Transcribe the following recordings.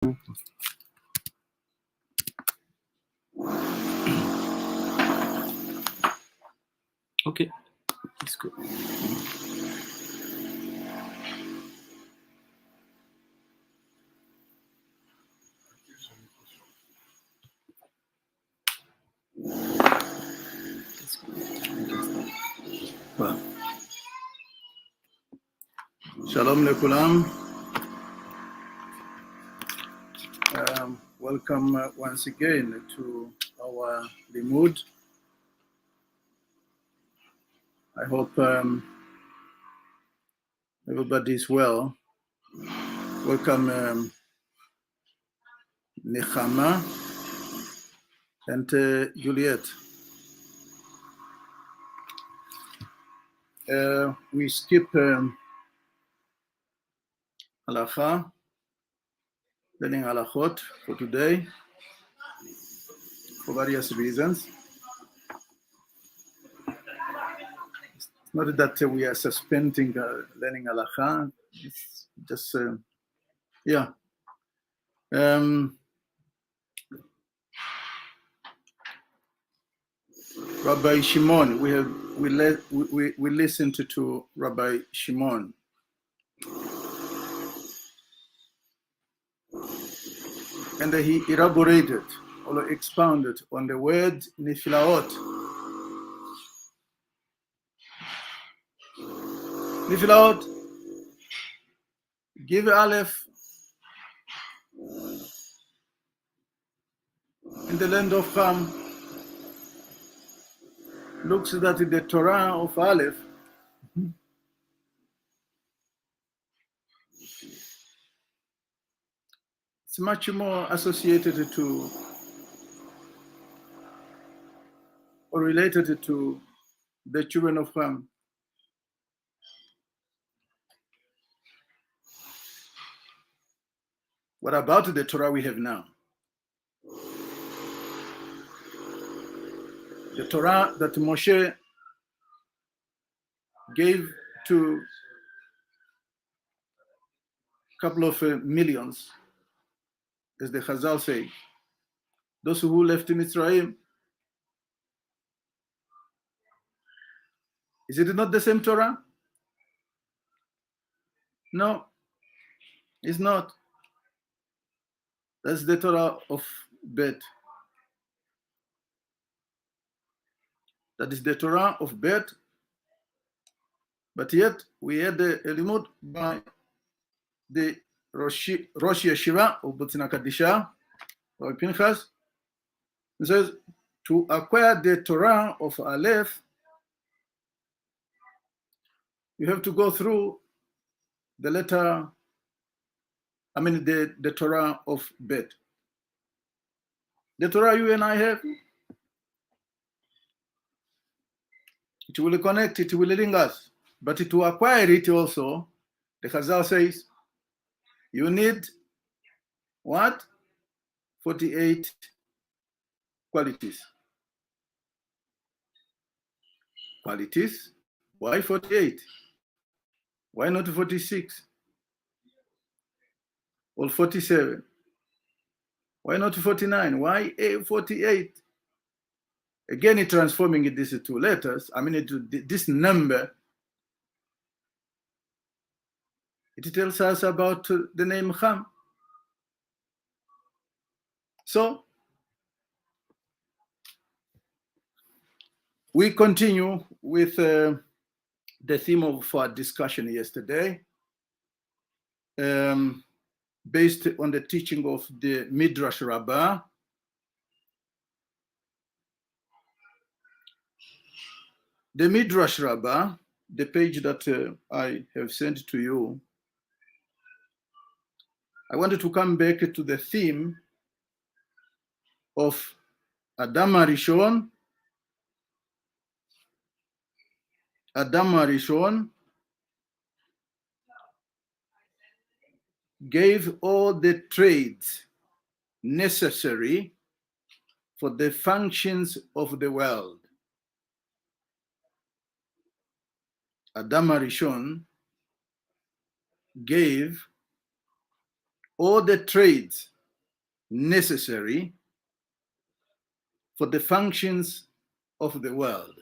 Okay, let's go. Shalom lekulam. Welcome once again to our limud. I hope everybody is well. Welcome Nechama and Juliet. We skip halacha, learning halachot for today for various reasons. It's not that we are suspending learning halacha. It's just Rabbi Shimon. We listened to Rabbi Shimon. And he elaborated or expounded on the word nifilaot. Nifilaot, give Aleph in the land of Ham. Looks that the Torah of Aleph it's much more associated to or related to the children of Ham. What about the Torah we have now? The Torah that Moshe gave to a couple of millions, as the Chazal say, those who left in Israel. Is it not the same Torah? No, it's not. That's the Torah of Bet. That is the Torah of Bet. But yet we had the limud by the Rosh Yeshiva of Botzina Kadisha, or Pinchas. It says to acquire the Torah of Aleph, you have to go through the letter, the Torah of Bet. The Torah you and I have, it will connect, it will link us. But to acquire it also, the Chazal says, you need what? 48 qualities. Qualities? Why 48? Why not 46? Or 47? Why not 49? Why 48? Again, it transforming these two letters. This number. It tells us about the name Ham. So, we continue with the theme of our discussion yesterday, based on the teaching of the Midrash Rabba. The Midrash Rabba, the page that I have sent to you, I wanted to come back to the theme of Adam Arishon. Adam Arishon gave all the trades necessary for the functions of the world. Adam Arishon gave all the trades necessary for the functions of the world.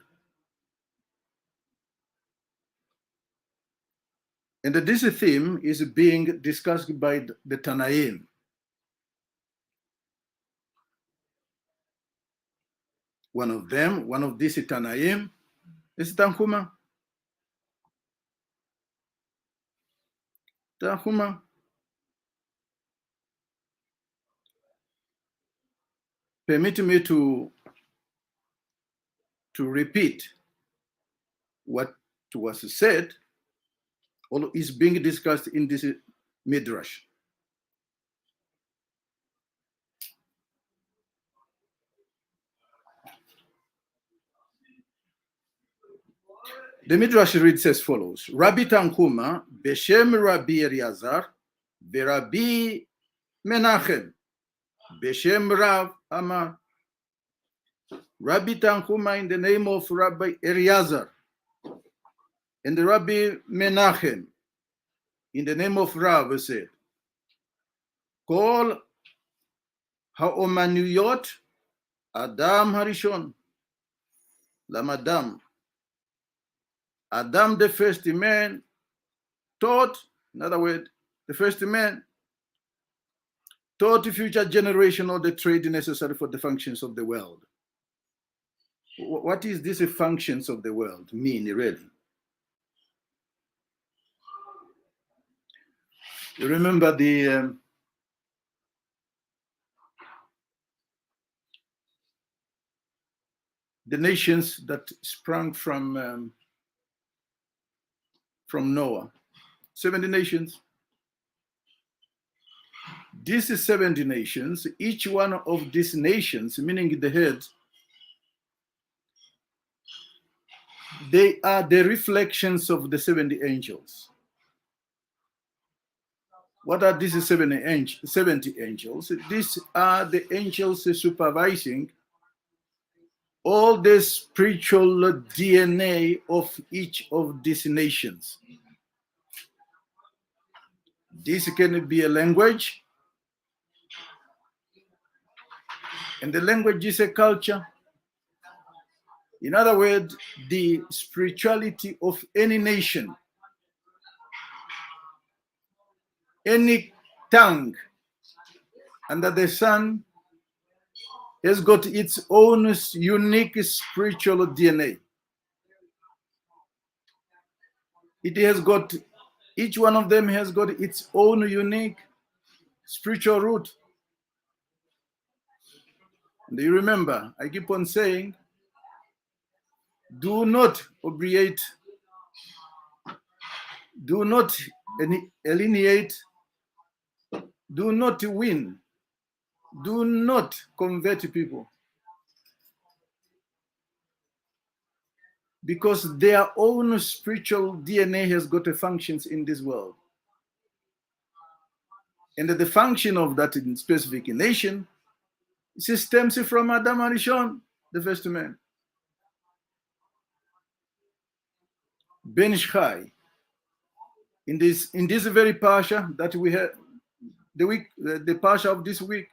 And this theme is being discussed by the Tanaim. One of these Tanaim is Tanhuma. Tanhuma. Permit me to repeat what was said, or is being discussed in this Midrash. The Midrash reads as follows: Rabbi Tanhuma, Beshem Rabbi Eliezer, Rabbi Menachem, Beshem Rav Amar. Rabbi Tanhuma in the name of Rabbi Eliezer, and the Rabbi Menachem in the name of Rav said, Kol ha'omanuyot Adam Harishon, Lamadam. Adam, the first man, taught, in other words, the first man taught the future generation all the trade necessary for the functions of the world. What is this functions of the world mean, really? You remember the nations that sprang from Noah, 70 nations. These 70 nations, each one of these nations, meaning the heads, they are the reflections of the 70 angels. What are these 70 angels? These are the angels supervising all the spiritual DNA of each of these nations. This can be a language, and the language is a culture. In other words, the spirituality of any nation, any tongue under the sun has got its own unique spiritual DNA. It has got, each one of them has got its own unique spiritual root. And you remember, I keep on saying, do not obliate, do not alienate, do not win, do not convert people, because their own spiritual DNA has got a functions in this world. And the function of that specific nation stems from Adam Harishon, the first man. Ben Ishchai, in this very parsha that we have, the parsha of this week,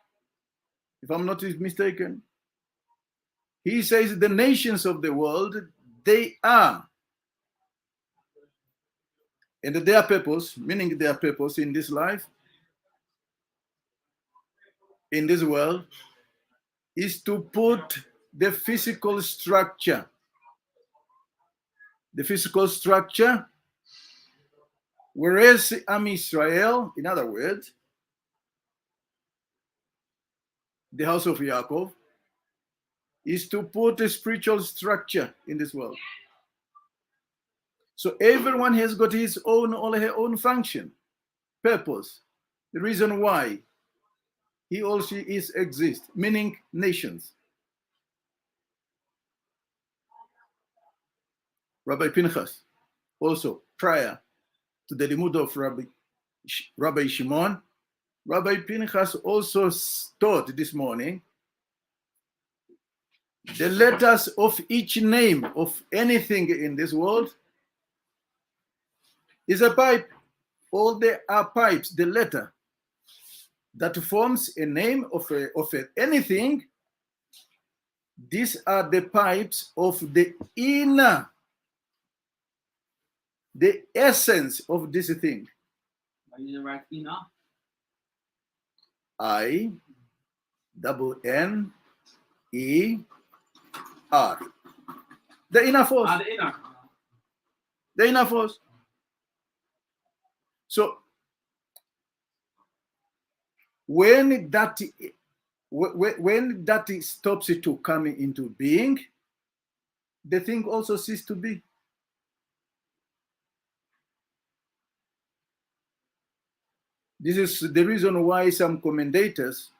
if I'm not mistaken, he says the nations of the world, they are, and their purpose, meaning their purpose in this life, in this world, is to put the physical structure, whereas Am Israel, in other words, the house of Yaakov, is to put a spiritual structure in this world. So everyone has got his own or her own function, purpose, the reason why he or she exists, meaning nations. Rabbi Pinchas, also prior to the limud of Rabbi Shimon, Rabbi Pinchas also taught this morning the letters of each name of anything in this world is a pipe. All they are pipes, the letter that forms a name of anything. These are the pipes of the inner, the essence of this thing. Why you write inner? I-N-N-E-R. The inner force. The inner. The inner force. So when that stops it to come into being, the thing also ceases to be. This is the reason why some commentators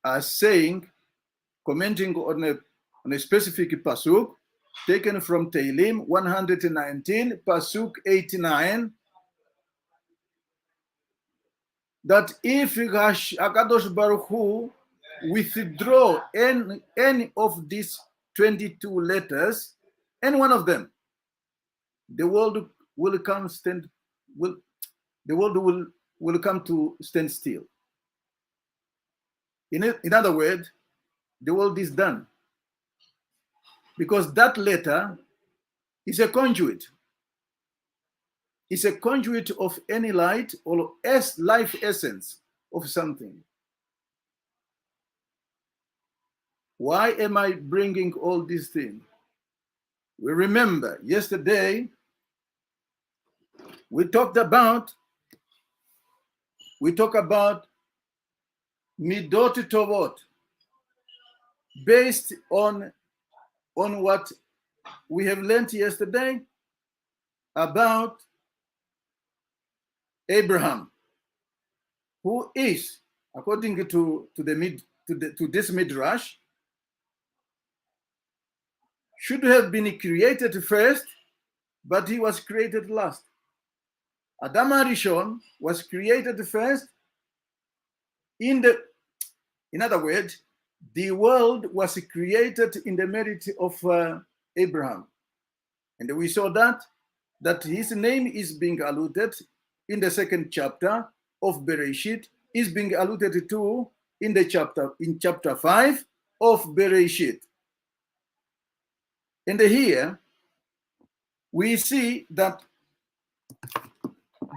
are saying, commenting on a specific pasuk taken from Tehillim 119, pasuk 89, that if Akadosh Baruch Hu withdraw any of these 22 letters, any one of them, the world will come will come to stand still. In other words, the world is done, because that letter is a conduit. It's a conduit of any light or life essence of something. Why am I bringing all these things? We remember yesterday we talked about Midot Tovot, based on what we have learned yesterday about Abraham, who is, according to this Midrash, should have been created first, but he was created last. Adam Arishon was created first. In other words, the world was created in the merit of Abraham, and we saw that his name is being alluded in the second chapter of Bereshit, is being alluded to in chapter 5 of Bereshit. And here we see that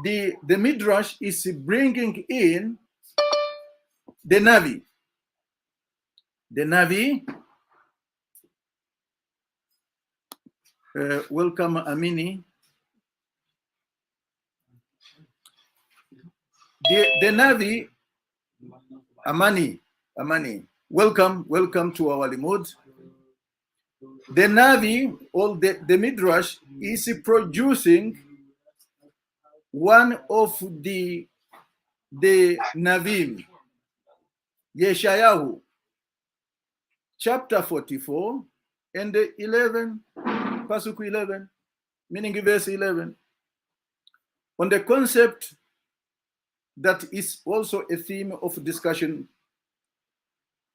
the Midrash is bringing in the Navi. The Navi, welcome Amini. The Navi, Amani, welcome to our Limud. The Navi, or the Midrash, is producing one of the Navim, Yeshayahu, chapter 44 and 11, pasuk 11, meaning verse 11, on the concept that is also a theme of discussion,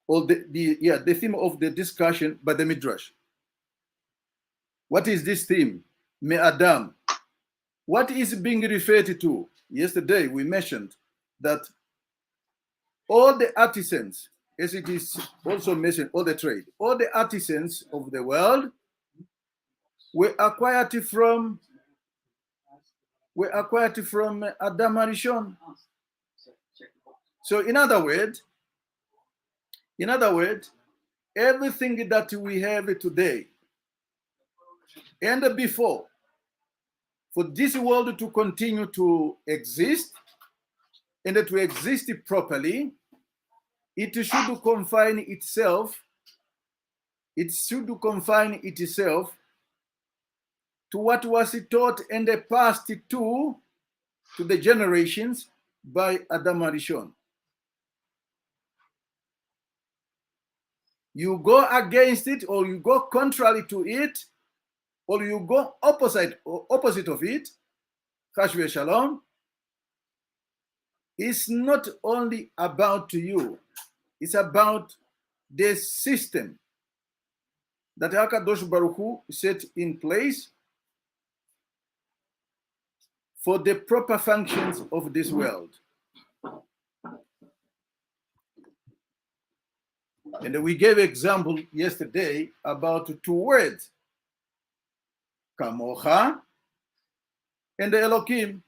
or the theme of the discussion by the Midrash. What is this theme? Me Adam. What is being referred to? Yesterday we mentioned that all the artisans, as it is also mentioned, all the artisans of the world were acquired from Adam Arishon. So in other words, everything that we have today and before, for this world to continue to exist and to exist properly, it should confine itself to what was taught and passed to the generations by Adam Arishon. You go against it, or you go contrary to it, or you go opposite of it, Chash v'Shalom, it's not only about you, it's about the system that HaKadosh Baruch Hu set in place for the proper functions of this world. And we gave example yesterday about two words, Kamocha and Elohim.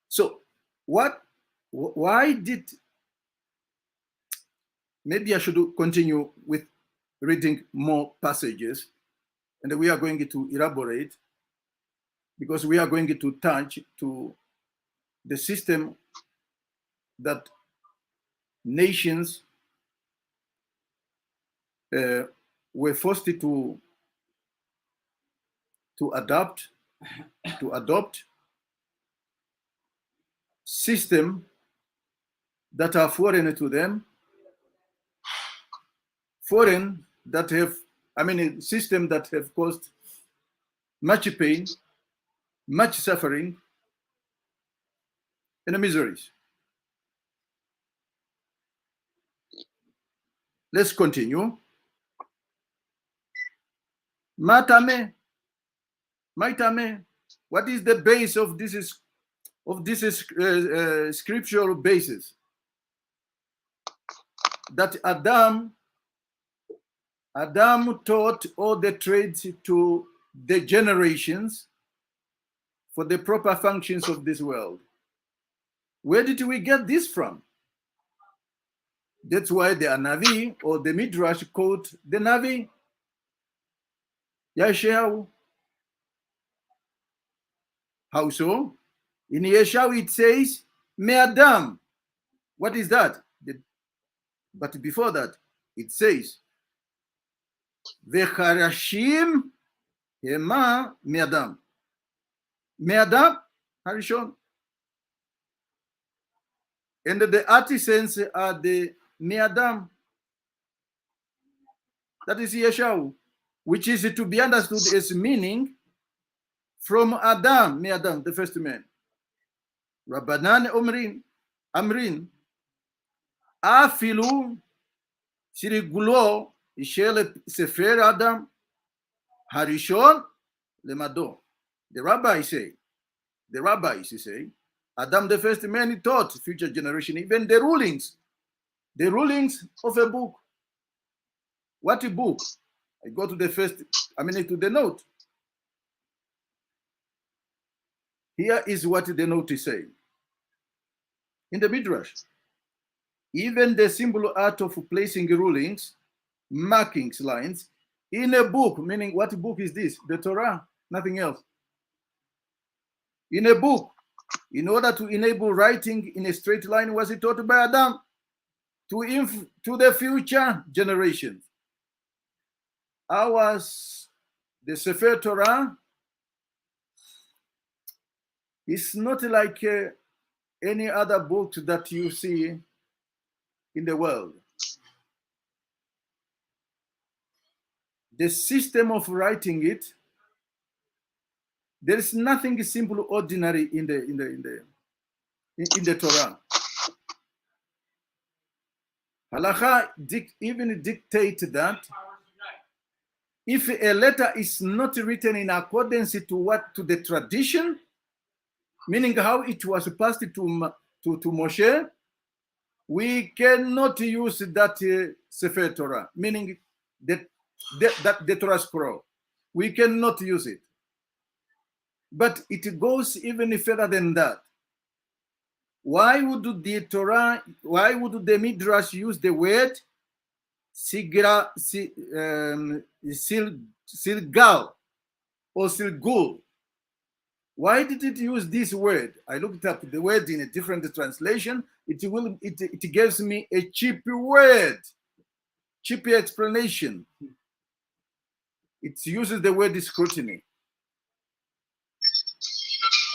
So why did, maybe I should continue with reading more passages, and we are going to elaborate, because we are going to touch to the system that nations were forced to adopt system that are foreign to them, foreign that have, I mean, a system that have caused much pain, much suffering, and miseries. Let's continue. Matame, Maitame, what is the base of this scriptural basis? That Adam taught all the trades to the generations for the proper functions of this world. Where did we get this from? That's why the Navi or the Midrash quote the Navi, Yeshayahu. How so? In Yeshayahu it says, Me'adam. What is that? But before that, it says, Vecharashim Hema Me'adam. Me'adam, Harishon. And the artisans are the Me'adam. That is Yeshayahu, which is to be understood as meaning from Adam, Me'adam, the first man. Rabbanan Amrin, Afilu Sirigulo, Ishel Sefer Adam, Harishon Lemado. The rabbis say, Adam, the first man, he taught future generation, even the rulings of a book. What a book? I go to the to the note. Here is what the note is saying. In the Midrash, even the simple art of placing rulings, markings, lines, in a book, meaning what book is this? The Torah, nothing else. In a book, in order to enable writing in a straight line, was it taught by Adam to the future generations. Ours, the Sefer Torah, is not like any other book that you see in the world. The system of writing it, there is nothing simple, ordinary in the Torah. Halacha even dictate that if a letter is not written in accordance to the tradition, meaning how it was passed to Moshe, we cannot use that Sefer Torah, meaning that the Torah scroll. We cannot use it. But it goes even further than that. Why would the Midrash use the word silgal or silgul? Why did it use this word? I looked up the word in a different translation. It gives me a cheap word, cheap explanation. It uses the word scrutiny.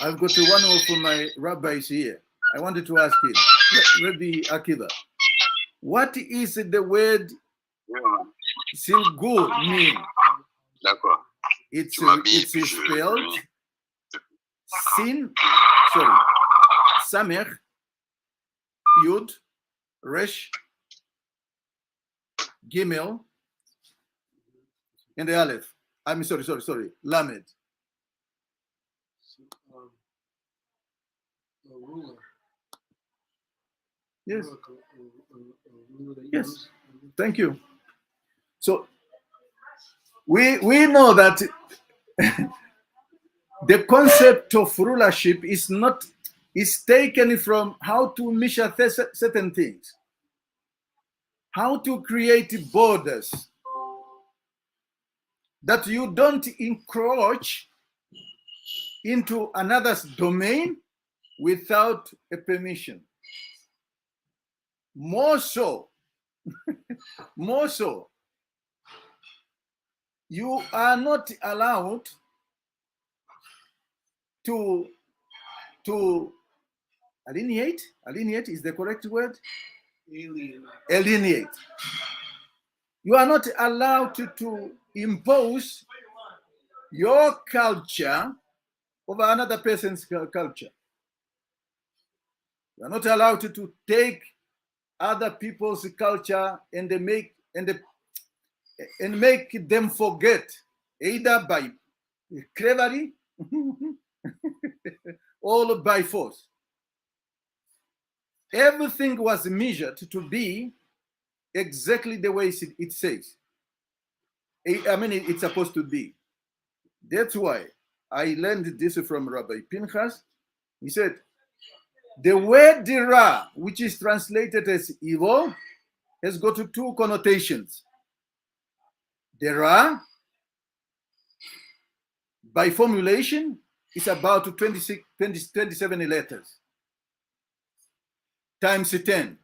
I've got one of my rabbis here. I wanted to ask him, Rabbi Akiva, what is the word silgul mean? It's spelled Samech, Yud, Resh, Gimel, and the Aleph. I'm sorry, Lamed. A ruler. Yes. Rule that you Yes. use. Thank you. So we know that the concept of rulership is taken from how to measure certain things, how to create borders that you don't encroach into another's domain without a permission. More so, you are not allowed to alienate. Alienate is the correct word. Alienate. You are not allowed to impose your culture over another person's culture. You are not allowed to take other people's culture and make them forget, either by cleverly or by force. Everything was measured to be exactly the way it says. I mean, it's supposed to be. That's why I learned this from Rabbi Pinchas. He said, the word ra, which is translated as evil, has got two connotations. The ra, by formulation, is about 27 letters times 10,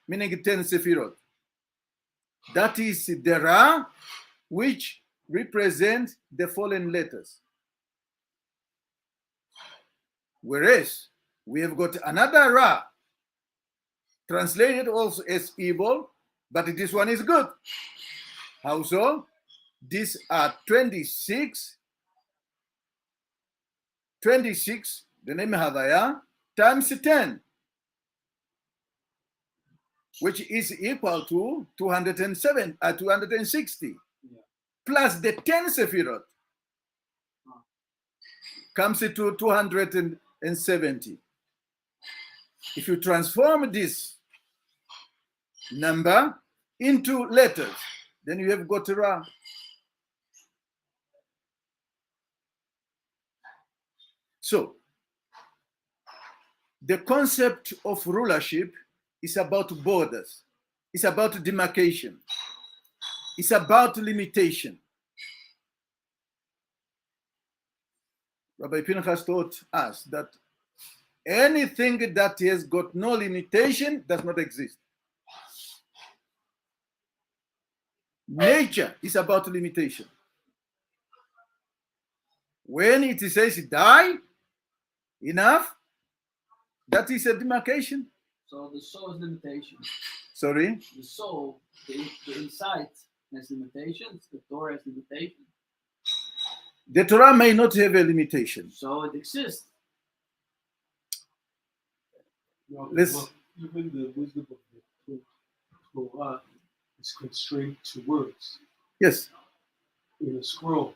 meaning 10 sephirot. That is the ra, which represents the fallen letters. Whereas we have got another ra, translated also as evil, but this one is good. How so? These are 26, the name Havaya, times 10, which is equal to 260, plus the 10 sephirot, comes to 270. If you transform this number into letters, then you have got Ra. So, the concept of rulership is about borders. It's about demarcation. It's about limitation. Rabbi Pinchas taught us that anything that has got no limitation does not exist. Nature is about limitation. When it says die, enough, that is a demarcation. So the soul is limitation. Sorry? The soul, the inside has limitations. The Torah has limitations. The Torah may not have a limitation. So it exists. Well, Let's- even the wisdom of the Torah is constrained to words Yes. in a scroll.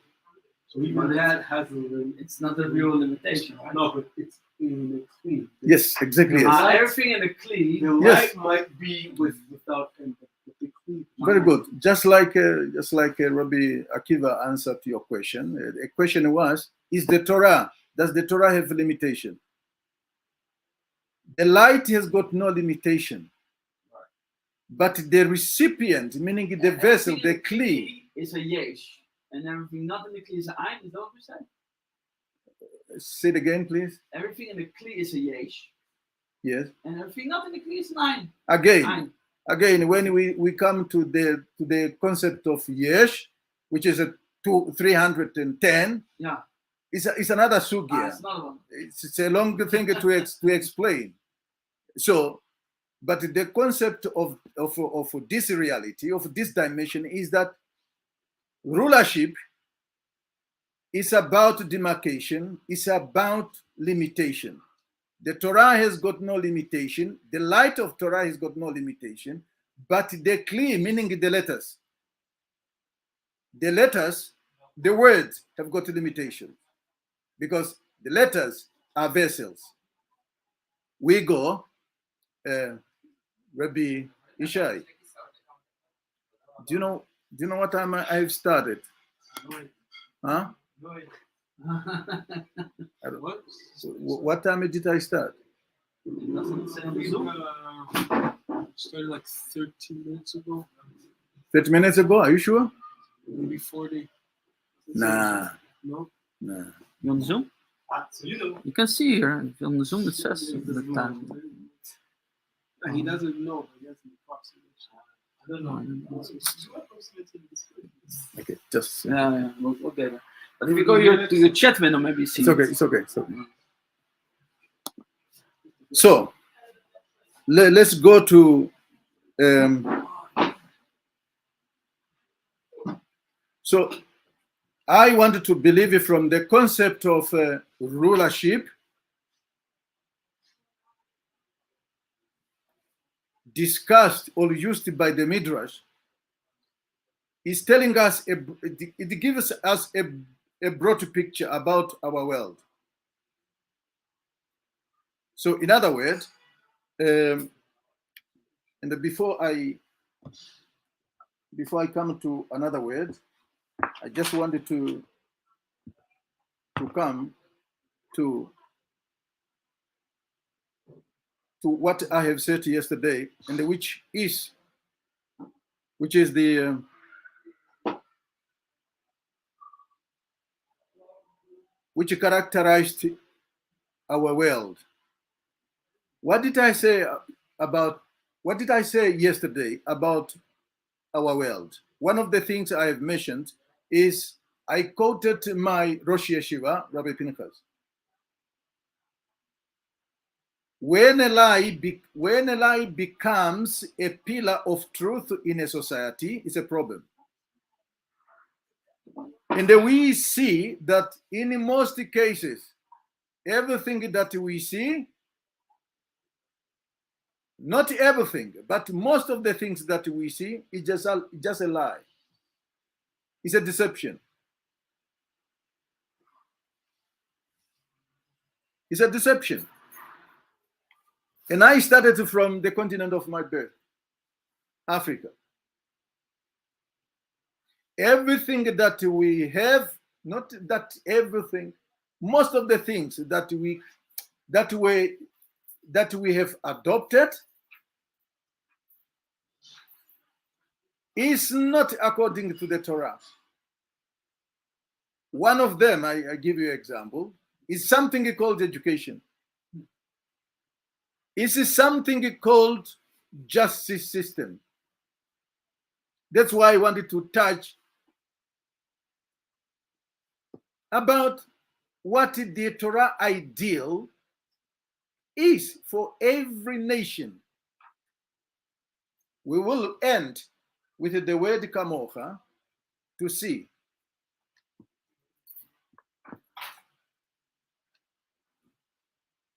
So But even that has a It's not a real limitation, right? no, but it's in a clean. Yes, exactly. Yes. Everything in the Kli. The Yes. light might be without and the clean. Very good. Just like Rabbi Akiva answered your question. The question was: does the Torah have limitation? The light has got no limitation, but the recipient, meaning the vessel, the Kli. Is a yesh, and everything not in the Kli is a ein. Is that what you said? Say it again, please. Everything in the Kli is a yesh, Yes. and everything not in the Kli is an ein. Again, when we come to the concept of yesh, which is a 310, Yeah. it's another sugya. It's another one. It's a long thing to explain. So, but the concept of this reality, of this dimension, is that rulership is about demarcation, it's about limitation. The Torah has got no limitation. The light of Torah has got no limitation, but the Kli, meaning the letters, the words have got a limitation, because the letters are vessels. We go Rabbi Ishai, do you know what time I've started? Huh? I don't- What? What time did I start? Doesn't say on the I think, Zoom. started like 13 minutes ago, 30 minutes ago, are you sure? maybe 40. Nah. No? You on Zoom? You can see here on the Zoom it says the time. He doesn't know. He has an approximation. I don't know. Okay, just Yeah, we'll get it. But if you go to your chat window, maybe you see. it's okay. So let's go to so I wanted to believe it from the concept of rulership discussed or used by the Midrash. Is telling us, it gives us a broad picture about our world. So in other words, and before I come to another word, I just wanted to come to what I have said yesterday, and which is the which characterized our world. What did I say yesterday about our world? One of the things I have mentioned is I quoted my Rosh Yeshiva, Rabbi Pinchas. When a lie becomes a pillar of truth in a society, it's a problem. And we see that in most cases, everything that we see, not everything, but most of the things that we see is just a lie. It's a deception. It's a deception. And I started from the continent of my birth, Africa. Everything that we have, not that everything, most of the things that we have adopted is not according to the Torah. One of them, I give you an example, is something called education. It's something called justice system. That's why I wanted to touch about what the Torah ideal is for every nation. We will end with the word kamocha to see.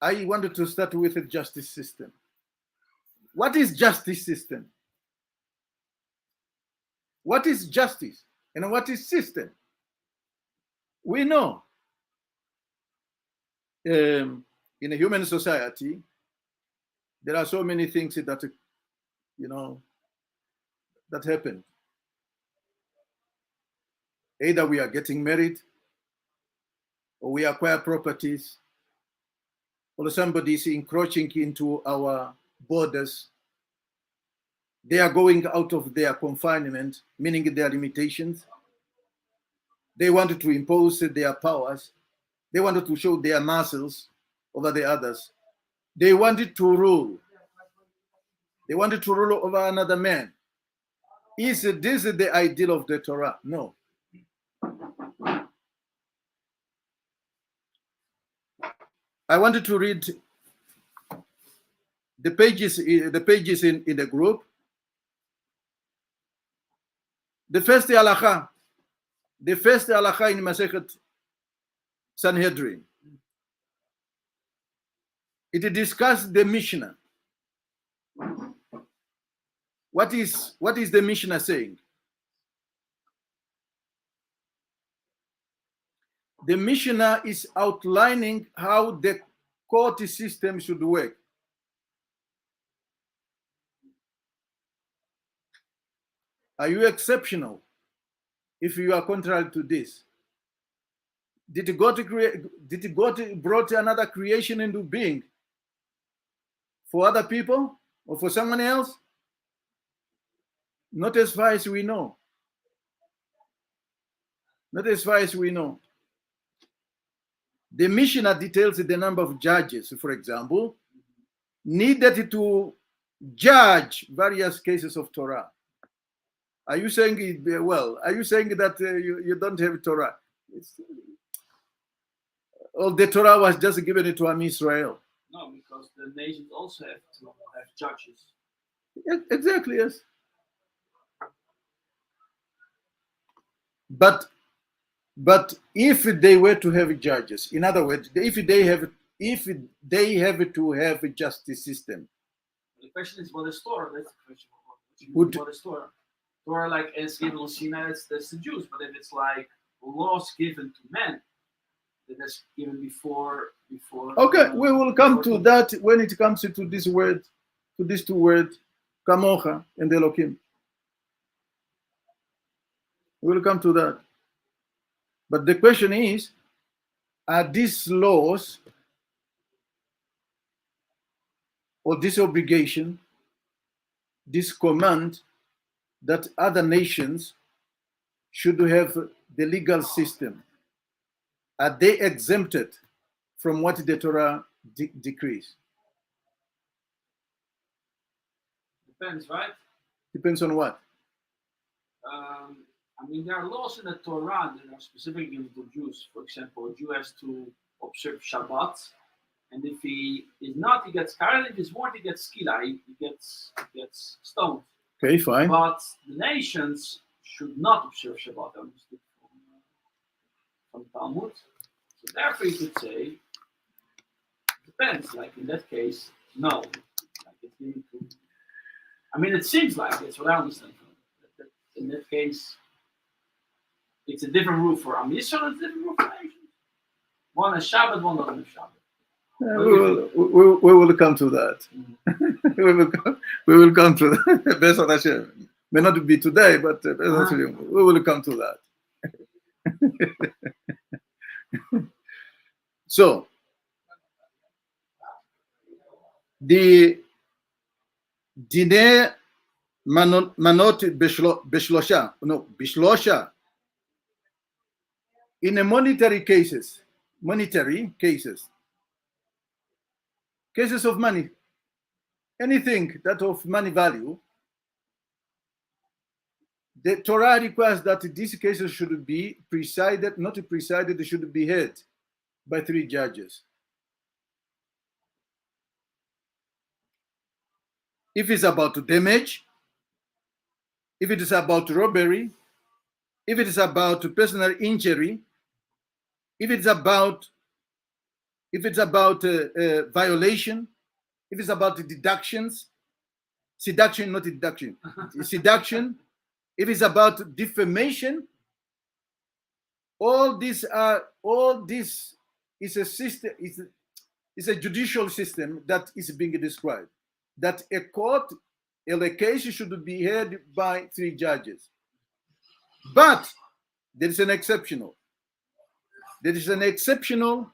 I wanted to start with a justice system. What is justice system? What is justice? And what is system? We know in a human society, there are so many things that, that happen. Either we are getting married, or we acquire properties, or somebody is encroaching into our borders. They are going out of their confinement, meaning their limitations. They wanted to impose their powers. They wanted to show their muscles over the others. They wanted to rule. They wanted to rule over another man. Is this the ideal of the Torah? No. I wanted to read the pages in the group. The first halakha in Masechet Sanhedrin. It discussed the Mishnah. What is the Mishnah saying? The Mishnah is outlining how the court system should work. Are you exceptional if you are contrary to this? Did God brought another creation into being for other people or for someone else? Not as far as we know. Not as far as we know. The Mishnah details the number of judges, for example, needed to judge various cases of Torah. Are you saying are you saying that you don't have Torah? All the Torah was just given to Am Israel. No, because the nations also have to have judges. Exactly, yes. But if they were to have judges, in other words, if they have to have a justice system. The question is what is Torah? That's the question. What is Torah? Torah, like as given on Sinai, that's the Jews. But if it's like laws given to men, then that's given before. Okay, we will come to that when it comes to this word, to these two words, Kamocha and Elohim. We will come to that. But the question is, are these laws or this obligation, this command that other nations should have the legal system, are they exempted from what the Torah decrees? Depends, right? Depends on what? I mean, there are laws in the Torah that are specifically given to Jews. For example, a Jew has to observe Shabbat, and if he is not, he gets carried. If he's warned, he gets skila, he gets stoned. Okay, fine. But the nations should not observe Shabbat. I understood from Talmud. So therefore, you could say, depends. Like in that case, no. Like it's given to. I mean, it seems like it's what I understand. In that case, it's a different rule for Am Yisrael, it's a different rule for nations. One has Shabbat, one doesn't have Shabbat. We will come to that. we will come to that. Bezat Hashem. May not be today, but Bezat Hashem, we will come to that. So, the Dine Manot Bishlosha. In a monetary cases of money, anything that of money value, the Torah requires that these cases should be presided, they should be heard by 3 judges. If it's about damage, if it is about robbery, if it is about personal injury, if it's about violation, if it's about seduction, if it's about defamation, all this is a system, is a judicial system that is being described. That a court, a case should be heard by 3 judges. But there is an exceptional. There is an exceptional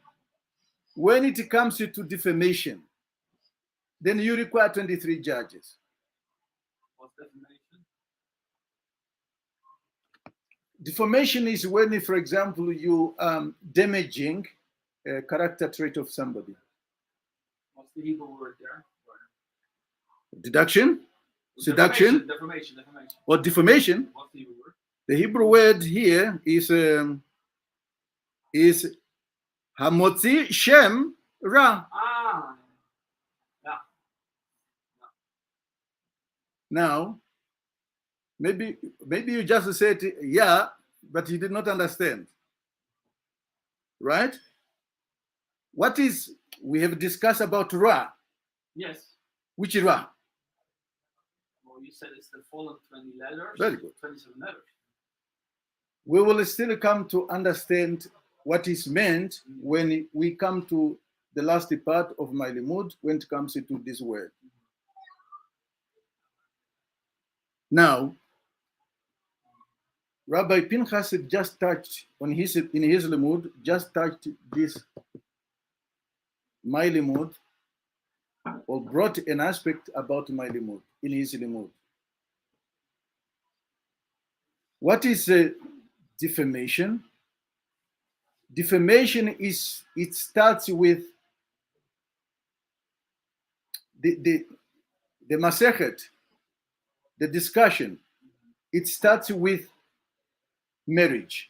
when it comes to defamation. Then you require 23 judges. What's defamation? Defamation is when, for example, you damaging a character trait of somebody. What's the Hebrew word there? Deduction, seduction, defamation. Or defamation. What's the Hebrew word? The Hebrew word here is hamotzi shem ra. Yeah. Now, maybe you just said yeah, but you did not understand, right? We have discussed about ra. Yes. Which ra? Well, you said it's the fallen 20 letters. Very good. 27 letters. We will still come to understand what is meant when we come to the last part of my limud, when it comes to this word. Now, Rabbi Pinchas just touched in his limud, just touched this my limud, or brought an aspect about my limud in his limud. What is defamation? Defamation is, it starts with the Masechet, the discussion. It starts with marriage.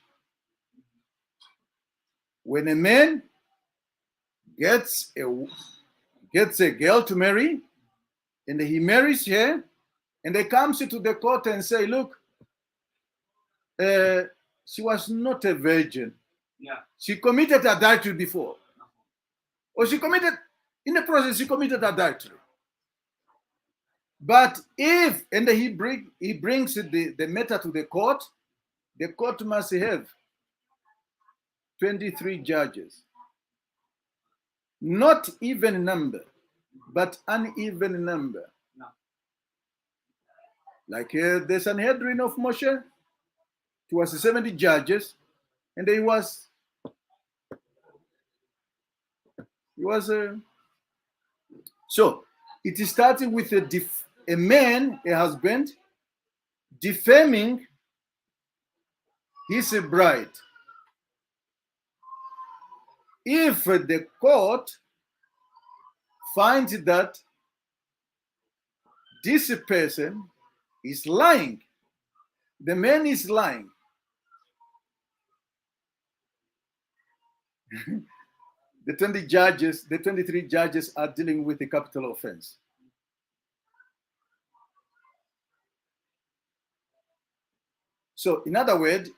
When a man gets a girl to marry, and he marries her, and they comes to the court and say, look, she was not a virgin. Yeah. She committed adultery before. Or she committed, in the process, she committed adultery. But if, and he brings the matter to the court must have 23 judges. Not even number, but uneven number. No. Like the Sanhedrin of Moshe, it was 70 judges, and he was so it is starting with a man, a husband, defaming his bride. If the court finds that this person is lying, the man is lying, the 23 judges are dealing with a capital offense. So, in other words,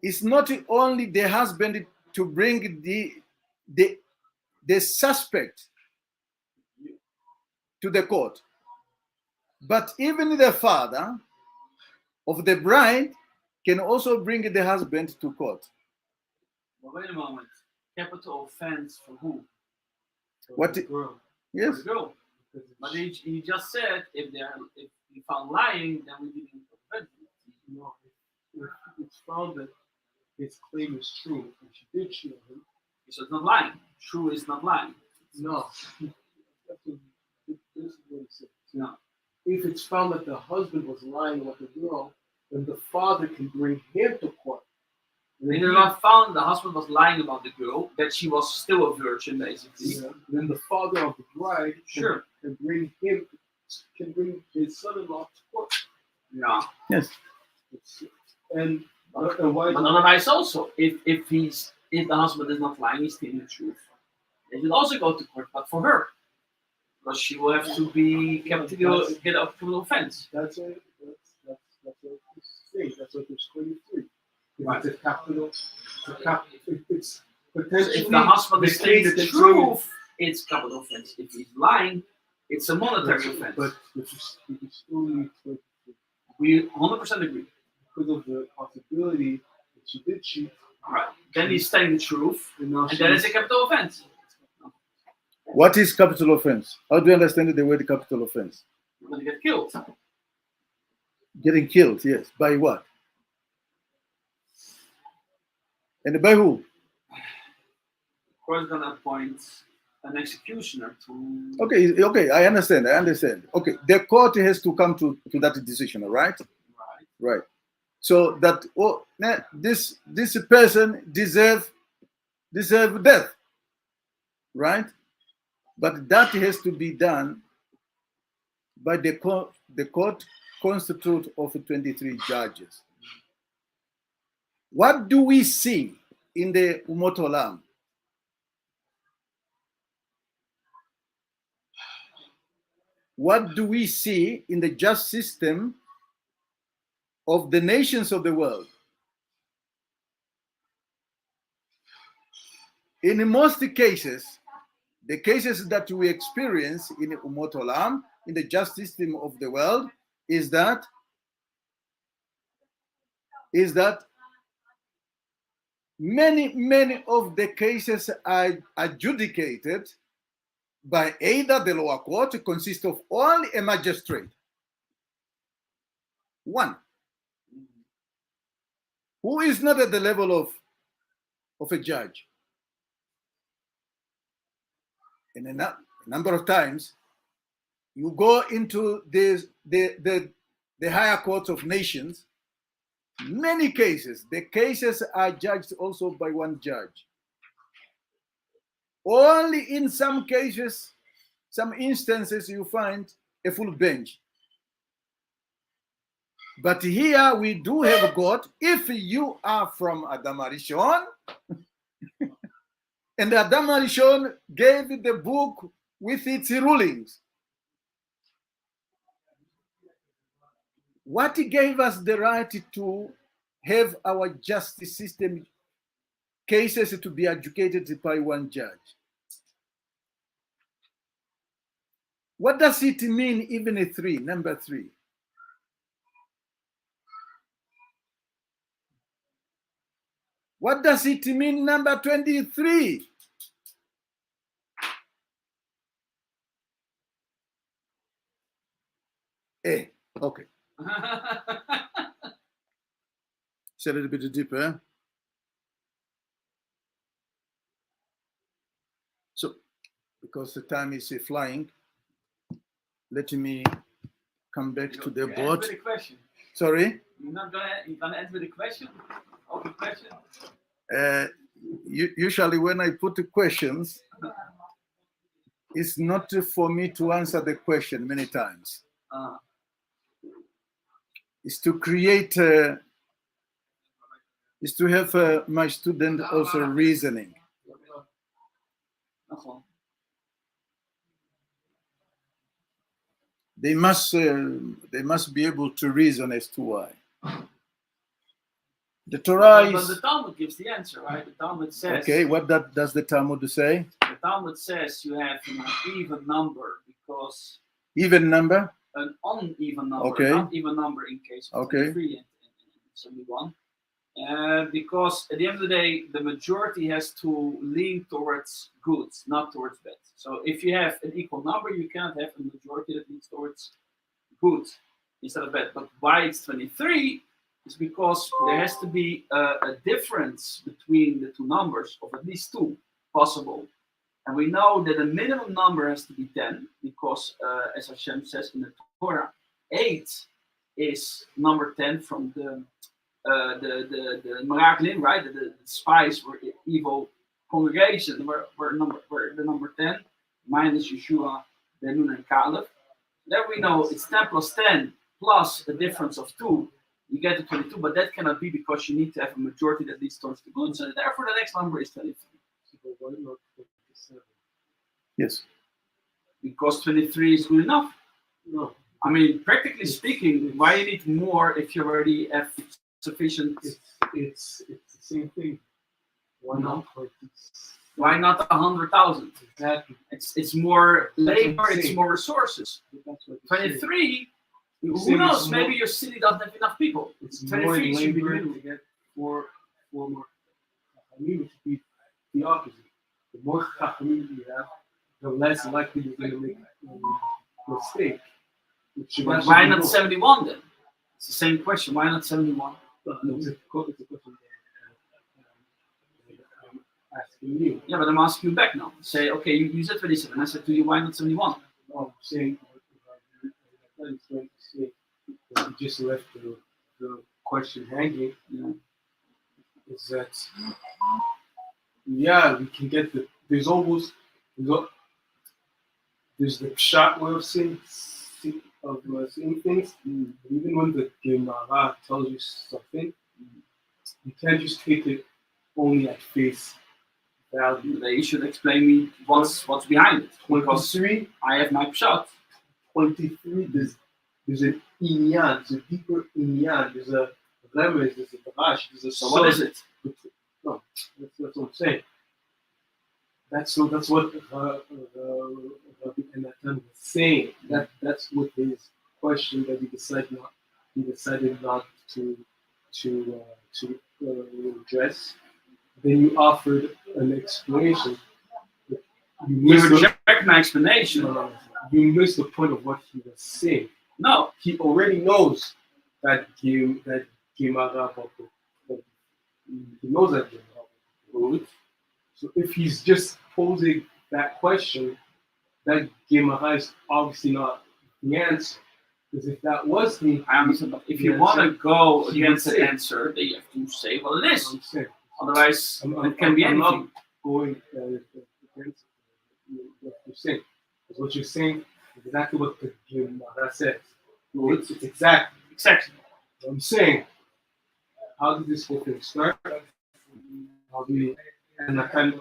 it's not only the husband to bring the suspect to the court, but even the father of the bride can also bring the husband to court. But wait a moment. Capital offense for who? What? The girl. Yes. For the girl. But he just said if he found lying, then we didn't offend him. No, if it's found that his claim is true and she did cheat on him. So it's not lying. True is not lying. No. This is what he said. No. If it's found that the husband was lying with the girl, then the father can bring him to court. And They then did not found the husband was lying about the girl, that she was still a virgin, basically. then the father of the bride Sure. can bring his son-in-law to court. Yeah. Yes. And why? But otherwise also, if the husband is not lying, he's telling the truth. They will also go to court, but for her. Because she will have to be kept to get a criminal offense. That's what it's saying. That's what it's 23. Right. It's a capital. It's So potentially. if the husband is telling case the that's truth, it's capital offense. If he's lying, it's a monetary offense. But you still need 23 We 100% agree. because of the possibility that she did cheat. All right. Then he's telling the truth, And now and that is a capital offense. What is capital offense? How do you understand the word capital offense? You're going to get killed. Getting killed, yes. By what? And by who? Of course, going to appoint an executioner to. Okay, I understand. Okay, the court has to come to that decision, all right? Right. So that this person deserve death, right? But that has to be done by the court constitute of 23 judges. What do we see in the Umot Olam? What do we see in the just system of the nations of the world? In most cases, the cases that we experience in Umot Olam, in the just system of the world, is that many of the cases are adjudicated by either the lower court, consists of only a magistrate. One. who is not at the level of a judge. And a number of times, you go into the higher courts of nations, many cases, the cases are judged also by one judge. Only in some cases, some instances, you find a full bench. But here we do have God. If you are from Adam Arishon, and Adam Arishon gave the book with its rulings, what gave us the right to have our justice system cases to be adjudicated by one judge? What does it mean, even a 3, number 3? What does it mean, number 23? Okay. It's a little bit deeper. So, because the time is flying, let me come back to the board. Answer the question. Sorry? You're gonna answer the question? Open question? Usually when I put the questions, it's not for me to answer the question many times. It's to create, is to have my student also reasoning. They must be able to reason as to why. The Torah But is... the Talmud gives the answer, right? The Talmud says... Okay, what does the Talmud say? The Talmud says you have an even number because... Even number? An uneven number, okay. Not even number in case of 23 and 71. Because at the end of the day, the majority has to lean towards goods, not towards bad. So if you have an equal number, you cannot have a majority that leans towards goods instead of bad. But why it's 23 is because there has to be a difference between the two numbers of at least 2 possible. And we know that the minimum number has to be 10 because, as Hashem says in the Torah, 8 is number 10 from the Meraklin, right? The spies were evil congregation, were the number 10 minus Yeshua, Benun, and Caleb. There we know it's 10 plus 10 plus a difference of 2. You get to 22, but that cannot be because you need to have a majority that leads towards the good. So therefore, the next number is 23. Yes. Because 23 is good enough. No. I mean, practically speaking, why you need more if you already have sufficient? It's the same thing. Why not? Why not 100,000? Exactly. It's more labor. It's more resources. 23. Who knows? Maybe your city doesn't have enough people. It's 23 more should be labor the to get four more. I mean, it should be the opposite. The more chachamim you have, the less likely you're going to make a mistake. Why not 71 then? It's the same question. Why not 71? It's a question I'm asking you. Yeah, but I'm asking you back now. Say, okay, you said 27. I said to you, why not 71? No, I'm saying, I'm trying to say that you just left the question hanging. Is that, yeah, we can get there's the shot way of saying things. Even when the Gemara tells you something, you can't just take it only at face value. You should explain me what's behind it. 23, I have my shot. 23, there's an inyan, there's a deeper inyan, there's a remez, there's a barash, there's a. So what is it? No, that's what I'm saying. That's what Rabbi Natan was saying. That's what his question that he decided not to address. Then you offered an explanation. You reject my explanation. No. You missed the point of what he was saying. No, he already knows that Gemara about the He knows that Gemara. So if he's just posing that question, that Gemara is obviously not the answer. Because if that was the I understand, but if you want to go against the answer, then you have to say what it is. I'm saying. Otherwise, it can be I'm anything. not going against what you're saying. Because what you're saying is exactly what the Gemara says. No, it's exactly. What I'm saying, how did this whole thing start? And I can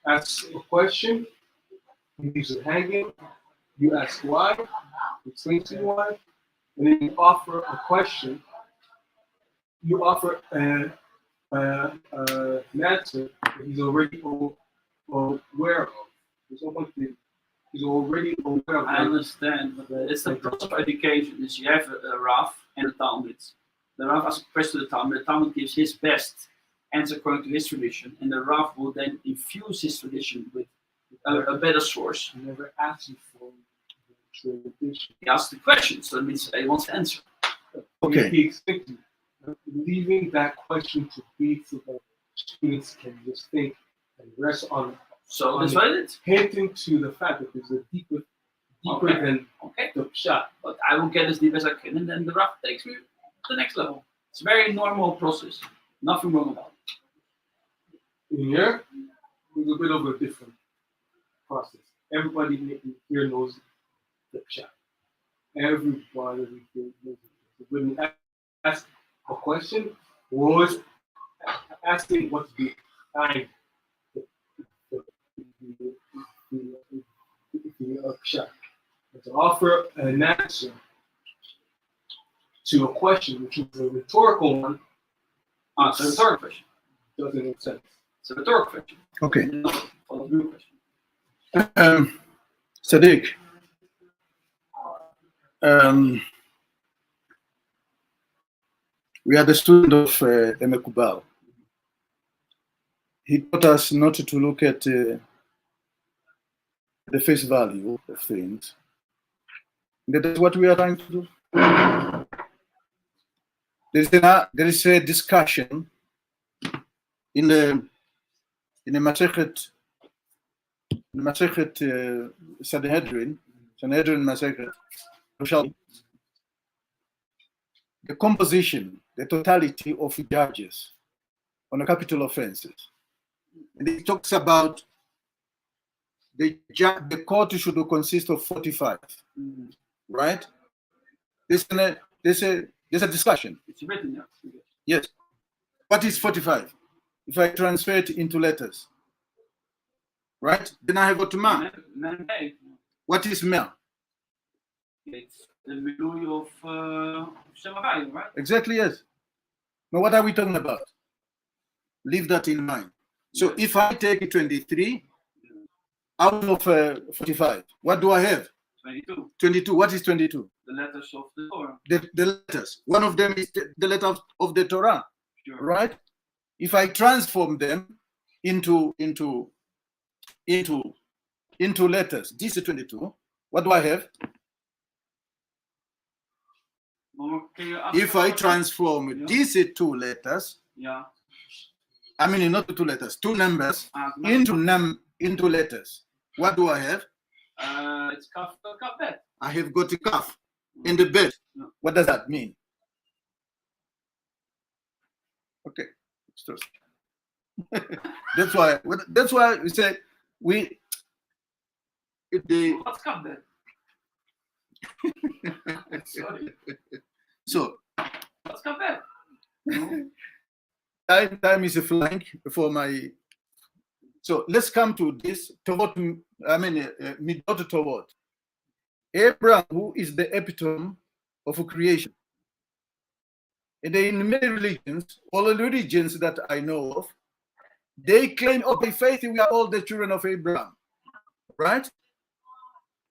ask a question, he leaves it hanging, you ask why, he explains to you why, and then you offer a question, you offer an answer that he's already aware of. There's no point to, he's already aware of. I understand, but it's the process of education. Is you have a Rav and a Talmud. The Rav asks a question to the Talmud. The Talmud gives his best answer according to his tradition, and the Rav will then infuse his tradition with a better source. He never asks you for tradition. He asks the question, so that means he wants to answer. Okay. He expects you. Leaving that question to be so that students can just think and rest on it. So that's what it is. Hinting to the fact that there's a deeper Okay. than Okay, the shot. but I will get as deep as I can, and then the Rav takes me to the next level. It's a very normal process. Nothing wrong about it. In here, there's a bit of a different process. Everybody here knows the shot. Everybody here knows it. When you ask a question, we're always asking what's behind the shot. And to offer an answer to a question, which is a rhetorical one, It's a rhetorical question. doesn't make sense. It's a rhetorical question. Okay. No, it's a real question. Sadiq, we are the student of Emekubal. He taught us not to look at the face value of things. That is what we are trying to do. There is a discussion in the Masechet Sanhedrin Masechet, the composition, the totality of judges on the capital offenses. And it talks about the court should consist of 45, right? There's a discussion. It's written there. Yes. What is 45? If I transfer it into letters, right? Then I have got ma. Hey, What is mel? it's the Midot of Shemavai, right? Exactly, yes. Now, what are we talking about? Leave that in mind. So if I take 23 out of 45, what do I have? 22. 22. What is 22? The letters of the Torah. The letters. One of them is the letter of the Torah, Sure. right? If I transform them into letters, this is 22. What do I have? Can you ask If I about transform these two letters, that? Yeah. I mean not two letters, two numbers into letters, what do I have? It's kaf bet. I have got a calf in the bed. Yeah. What does that mean? Okay, that's why we said What's kaf bet? Sorry. So What's kaf bet? time is flying for my. So let's come to this Tovot. Midot Tovot. Abraham, who is the epitome of creation. And in many religions, all the religions that I know of, they claim, by faith we are all the children of Abraham, right?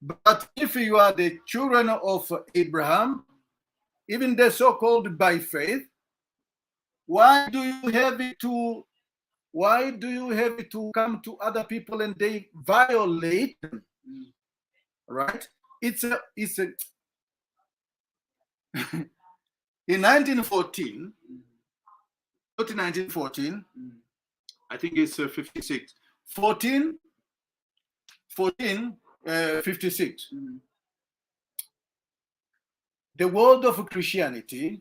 But if you are the children of Abraham, even the so-called by faith, why do you have it to come to other people and they violate them? Right? It's a in 1914, not in 1914. Mm. I think it's 56. 56. Mm. The world of Christianity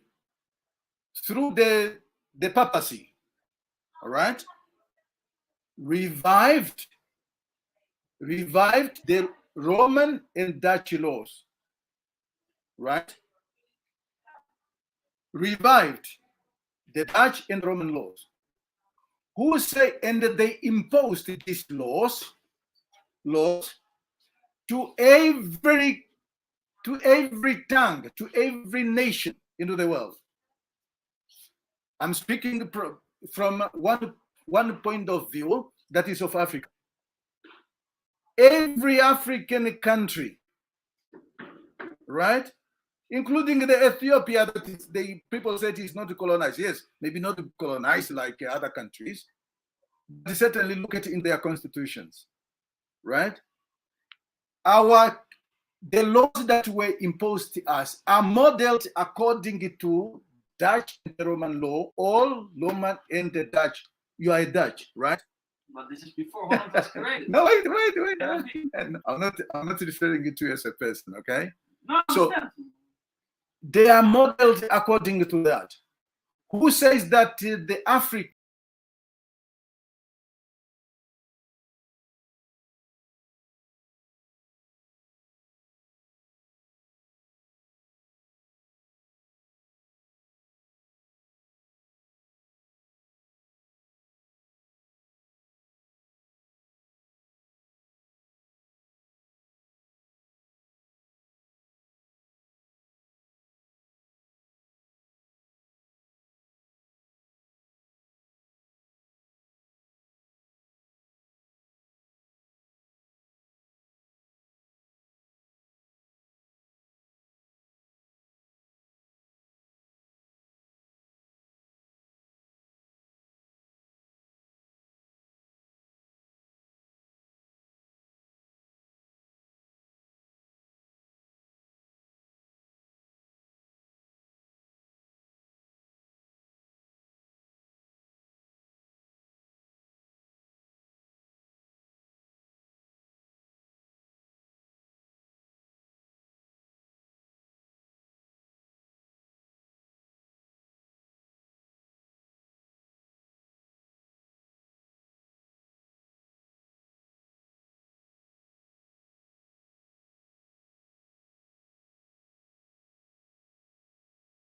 through the papacy, all right, revived the Roman and Dutch laws, right? Revived the Dutch and Roman laws. Who say, and they imposed these laws to every tongue, to every nation into the world. I'm speaking from one point of view, that is of Africa. Every African country, right? Including the Ethiopia, that is, the people said it's not colonized. Yes, maybe not colonized like other countries, but they certainly look at it in their constitutions, right? The laws that were imposed to us are modeled according to Dutch and Roman law. All Roman and the Dutch. You are a Dutch, right? But this is before Holland was created. No, wait. I'm not referring to you as a person, okay? No, So they are modeled according to that. Who says that the African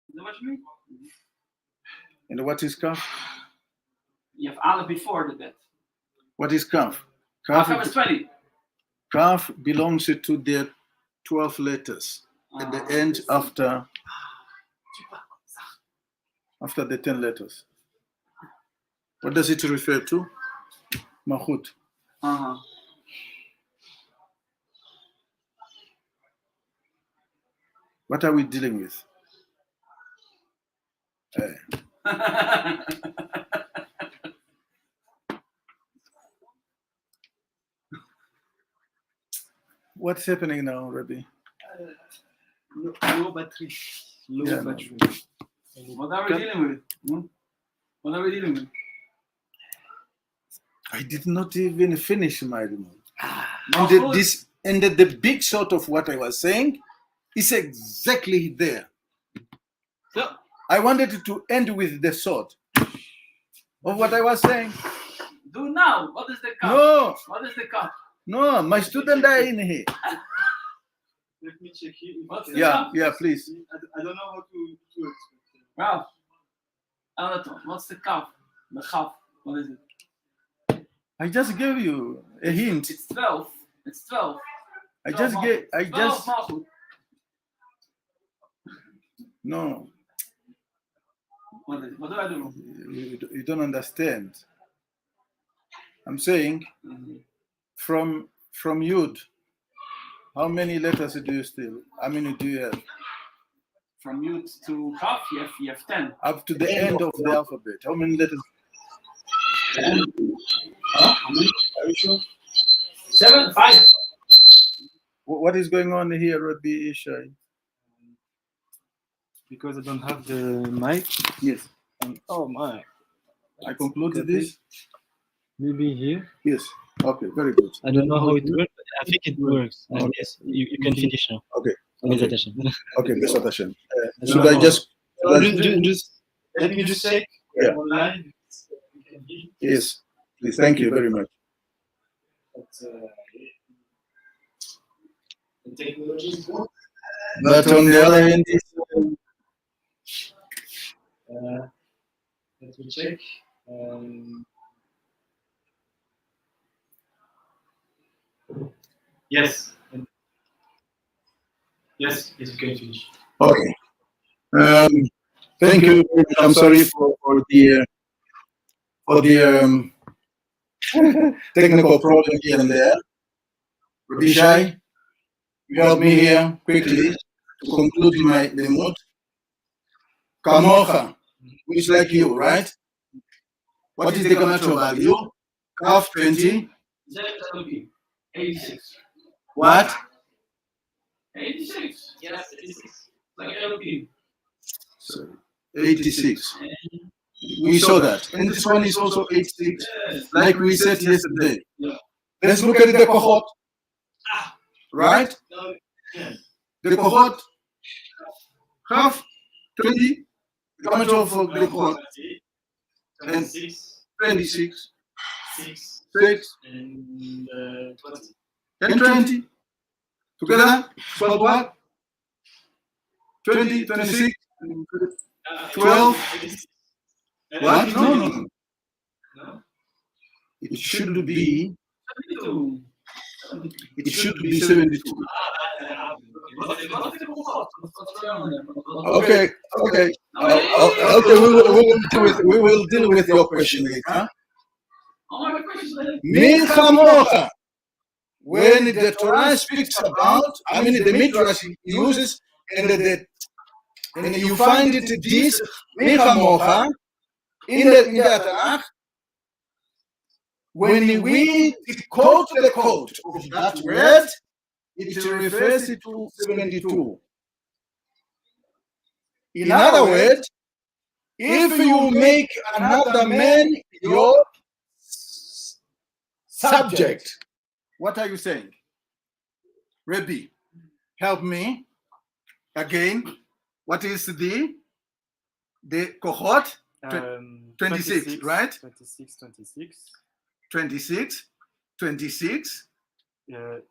Is that what you mean? and what is Kaf? You have Aleph before the bet. What is Kaf? Kaf is 20. Kaf belongs to the 12 letters at the end after the 10 letters. What does it refer to? Mahut. Uh-huh. What are we dealing with? What's happening now, Rabbi? Low battery. Yeah, battery. What are we dealing with? What are we dealing with? I did not even finish my remark. Mahut. And the big sort of what I was saying is exactly there. So, I wanted to end with the sort of what I was saying. do now. What is the cup? No, What is the cup? no, my students are in here. Let me check here. What's the Yeah, cup? yeah, please. I don't know how to explain. Ralph. Anatol, what's the cup? The cup. What is it? I just gave you a hint. It's 12. It's 12. I just gave. I 12 just Mahut. no. What is it? What do I do? You don't understand. I'm saying from Yud, how many letters do you still? How many do you have? From Yud to Kaf, you have 10. Up to the end of the alphabet. How many letters? Huh? How many? Are you sure? 7, 5. What is going on here, Rabbi Ishai? Because I don't have the mic. Yes. And, oh my. I concluded this. Maybe here. Yes. Okay, very good. I don't know how it works, but I think it works. I Okay. guess you can finish now. Okay. Bezat Hashem. Okay, Bezat Hashem. I Should don't I know. just? Just let me just check Yeah. online. Yes. Please. Thank you very much. The technology is good. But on the other hand, Let me check. Yes. Yes, you can finish. okay. Thank you. I'm sorry for the technical problem here and there. Rabbi Shai, you help me here quickly to conclude the mood. Kamocha, which is like you, right? What is the gematria value? Kaf 20. 86. What? 86. Yes, 86. Like LP. Sorry, 86. We saw that. And this one is also 86, like we said yesterday. Yeah. Let's look at the kohot. Right? The kohot have 20 gematria of the kohot. And 26, 6, And 20. and 20. Together, spell what? 20, 26, 12. What? No. No? It should be 72. 72. Okay. Okay, we will deal with your question later. Oh, my question is Milchamocha. When the Torah speaks about, the Midrash uses, and you find it this Milchamocha in the Tanakh. When we quote the quote of that word, it refers to 72. In other words, if you make another man your subject, what are you saying? Rabbi, help me again. What is the kohot? 26, right? 26. 26, 26, 10.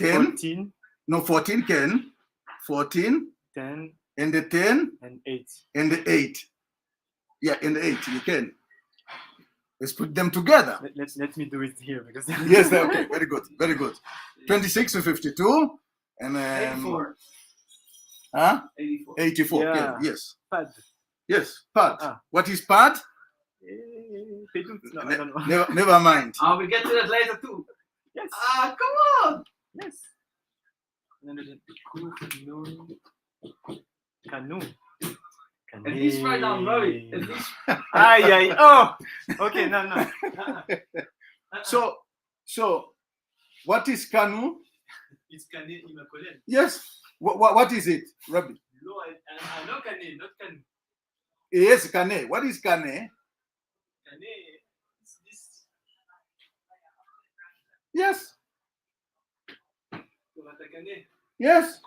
14, No, 14 can. 14, 10, and the 10, and 8. and the 8. Yeah, and the 8, you can. Let's put them together. Let me do it here because Yes, okay, very good, very good. 26 to 52, and 84. huh? 84. 84, Yeah. yeah, yes. Pad. Yes, pad. Ah. What is pad? No, I don't know. Never mind. We get to that later too. Yes. Come on. Yes. Canoe. At least write down Murray. At least. Ay. Oh. Okay. No. So, what is canoe? It's Canet Immaculate. Yes. What is it, Rabbi? No, I know Canet, not Canoe. Yes, cane. What is cane? Canet. It's this. Yes. Canet. Yes.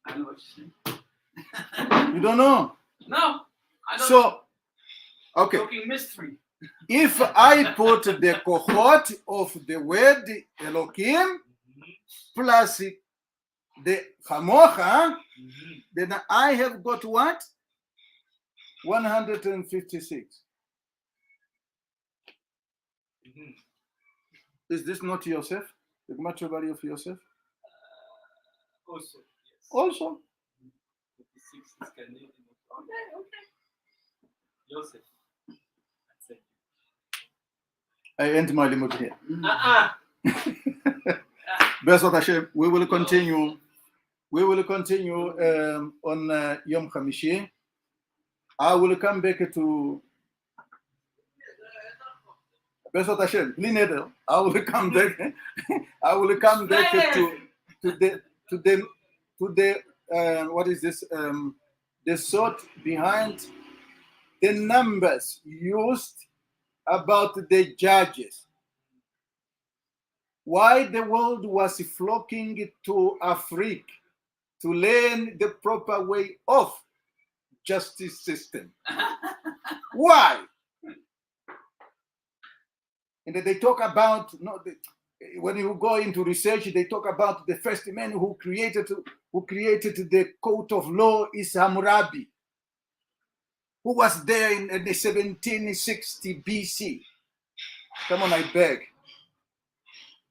I know what you're saying. You don't know. No, I don't. So, okay. Talking mystery. If I put the kohot of the word Elohim plus the chamocha, then I have got what? 156. Is this not Yosef? The gematria value of Yosef? Also. Yes. Also. 56 is Canet. Okay. Joseph. I end my limit here. Uh-uh. Bezat Hashem, we will continue. We will continue on Yom Hamishi. I will come back to Bezat Hashem. I will come back. I will come back to the what is this? The thought behind the numbers used about the judges, why the world was flocking to Africa to learn the proper way of justice system. Why? And they talk about, when you go into research, they talk about the first man who created the court of law is Hammurabi, who was there in the 1760 BC. Come on, I beg.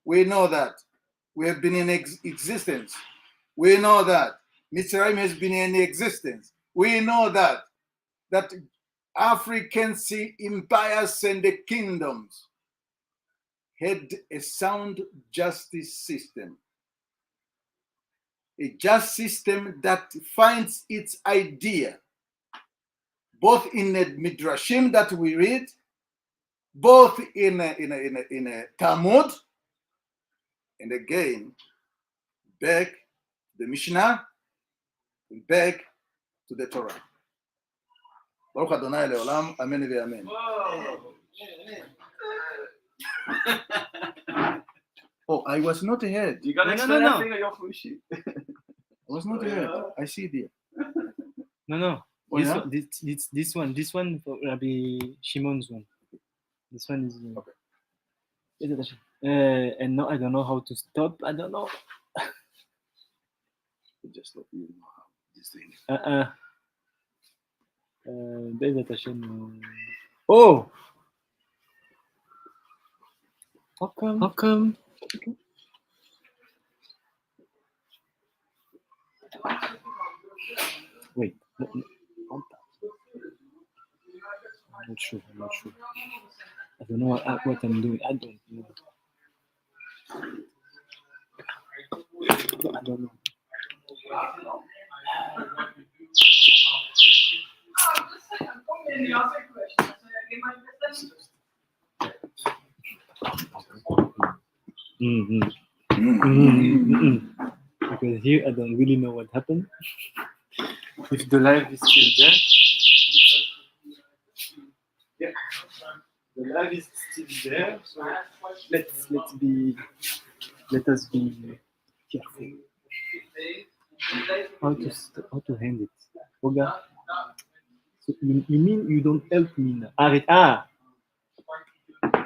We know that. We have been in existence. We know that. Mitzrayim has been in existence. We know that African empires and the kingdoms had a sound justice system. A just system that finds its idea both in the Midrashim that we read, both in a Talmud, and again, back to the Mishnah, and back to the Torah. Baruch Adonai le'olam, amen ve'amen. Oh, I was not ahead. You gotta explain that thing on your Fushi. I was not ahead. I see it here. No. Oh, yeah? This one for Rabbi Shimon's one. This one is Okay. And no, I don't know how to stop. I don't know. Just let you know how this thing. Bezat Hashem. Oh, how come? Wait, no. I'm not sure. I don't know what I'm doing. I don't know. I don't know. Because here I don't really know what happened. If the live is still there. Yeah. The live is still there, so let us be careful. How to hand it? Oga. So you mean you don't help me now? Arrête. Ah!